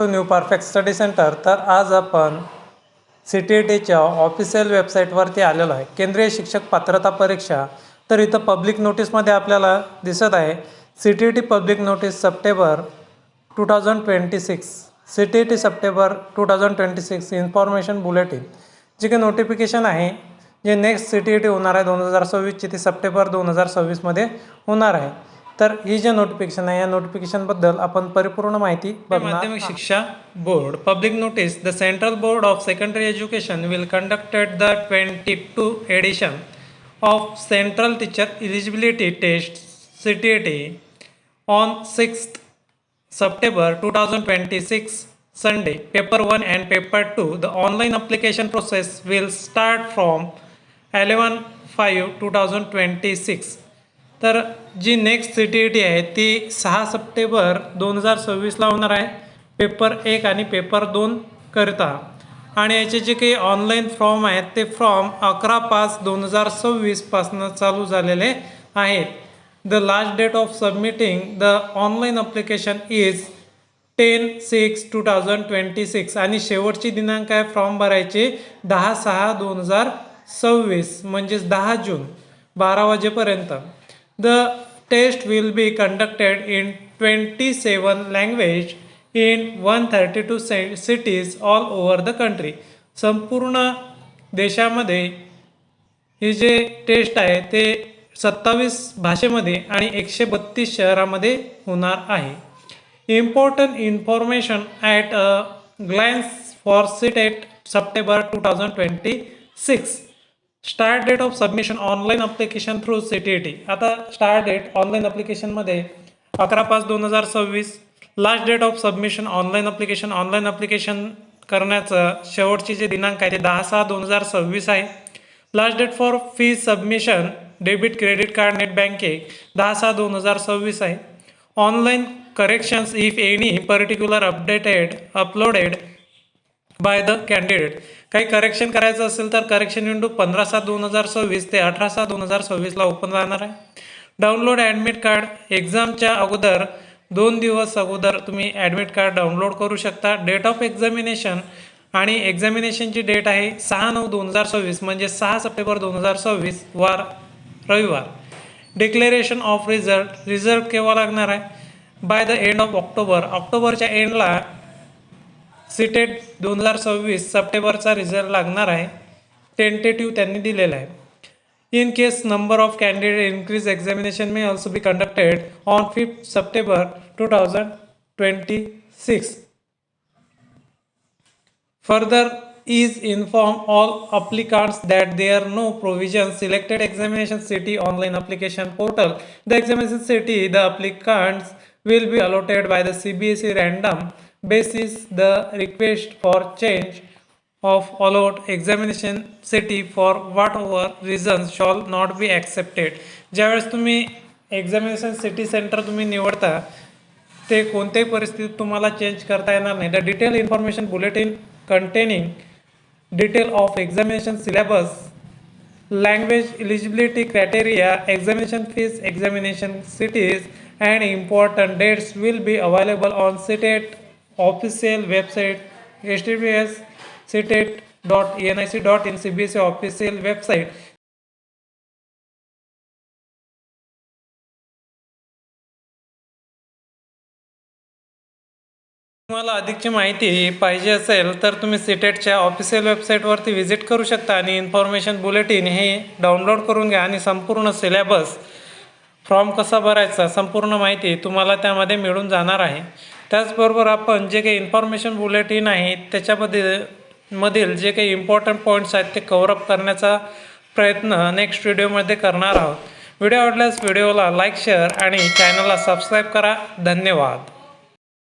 New perfect study centre. तर आज आपण CTETच्या ऑफिशियल वेबसाईटवरती आलेलो आहे। केंद्रीय शिक्षक पात्रता परीक्षा। तर इथं पब्लिक नोटीसमध्ये आपल्याला दिसत आहे CTET public notice September 2026, CTET September 2026 information bulletin, जे काही नोटिफिकेशन आहे जे नेक्स्ट CTET होणार आहे 2026ची, ती सप्टेंबर 2026मध्ये होणार आहे। तर ही जे नोटिफिकेशन आहे या नोटिफिकेशनबद्दल आपण परिपूर्ण माहिती बघणार। माध्यमिक शिक्षा board public notice, the central board of secondary education will conducted the 22 edition of central teacher eligibility test CTET on 6th September 2026 Sunday. Paper 1 and Paper 2. The online application process will start from 11/5/2026. तर जी next CTET आहे ती 6 September 2026ला होणार आहे, paper 1 आणि paper 2 करता। आणि याचे जे काही ऑनलाईन फॉर्म आहेत ते फॉर्म 11/5/2026 पासून चालू झालेले आहेत। The last date of submitting the online application is 10/6/2026 आणि शेवटची दिनांक आहे फॉर्म भरायचे 10/6/2026 म्हणजेच 10 जून 12 वाजेपर्यंत। The test will be conducted in 27 languages in 132 cities all over the country. संपूर्ण देशामध्ये हे जे टेस्ट आहे ते 27 भाषेमध्ये आणि 132 शहरामध्ये होणार आहे। Important information at a glance for CTET September 2026। Start date of submission online application through CTET। आता स्टार्ट डेट ऑनलाईन ॲप्लिकेशनमध्ये 11/5/2026, last date of submission online application करण्याचं शेवटची जे दिनांक आहे ते 10/6/2026 आहे। Last date for fee submission debit credit card net banking 10/6/2026 आहे। Online corrections if any particular uploaded by the candidate. काही करेक्शन करायचं असेल तर करेक्शन विंडो 15/7/2026 ते 18/7/2026ला ओपन राहणार आहे। डाउनलोड ॲडमिट कार्ड, एक्झामच्या अगोदर 2 दिवस अगोदर तुम्ही ॲडमिट कार्ड डाउनलोड करू शकता। डेट ऑफ एक्झामिनेशन आणि एक्झामिनेशनची डेट आहे 6/9/2026 म्हणजे 6 सप्टेंबर 2026 वार रविवार। डिक्लेरेशन ऑफ रिझल्ट केव्हा लागणार आहे? बाय द एंड ऑफ ऑक्टोबरच्या एंडला CTET 2026 सप्टेंबरचा रिझल्ट लागणार आहे, टेंटेटिव्ह त्यांनी दिलेला आहे। In case number of candidate increase examination may also be conducted on 5 September 2026। Further is inform all applicants that there are no provisions selected examination city online application portal. The examination city the applicants will be allotted by the CBSE random basis. The request for change of allot examination city for whatever reasons shall not be accepted. ज्यावेळेस तुम्ही examination city centre तुम्ही निवडता ते कोणत्याही परिस्थितीत तुम्हाला change करता येणार नाही। The detail information bulletin containing detail of examination syllabus, language eligibility criteria, examination fees, examination cities and important dates will be available on CTET official website https://ctet.nic.in CBSE official website। तुम्हाला अधिकची माहिती पाहिजे असेल तर तुम्ही CTETच्या ऑफिशियल वेबसाईटवरती व्हिजिट करू शकता आणि इन्फॉर्मेशन बुलेटिन हे डाउनलोड करून घ्या आणि संपूर्ण सिलेबस, फॉर्म कसा भरायचा, संपूर्ण माहिती तुम्हाला त्यामध्ये मिळून जाणार आहे। त्याचबरोबर आपण जे काही इन्फॉर्मेशन बुलेटिन आहे त्याच्यामधील जे काही इम्पॉर्टंट पॉईंट्स आहेत ते कव्हरअप करण्याचा प्रयत्न नेक्स्ट व्हिडिओमध्ये करणार आहोत। व्हिडिओ आवडल्यास व्हिडिओला लाईक, शेअर आणि चॅनलला सबस्क्राईब करा। धन्यवाद।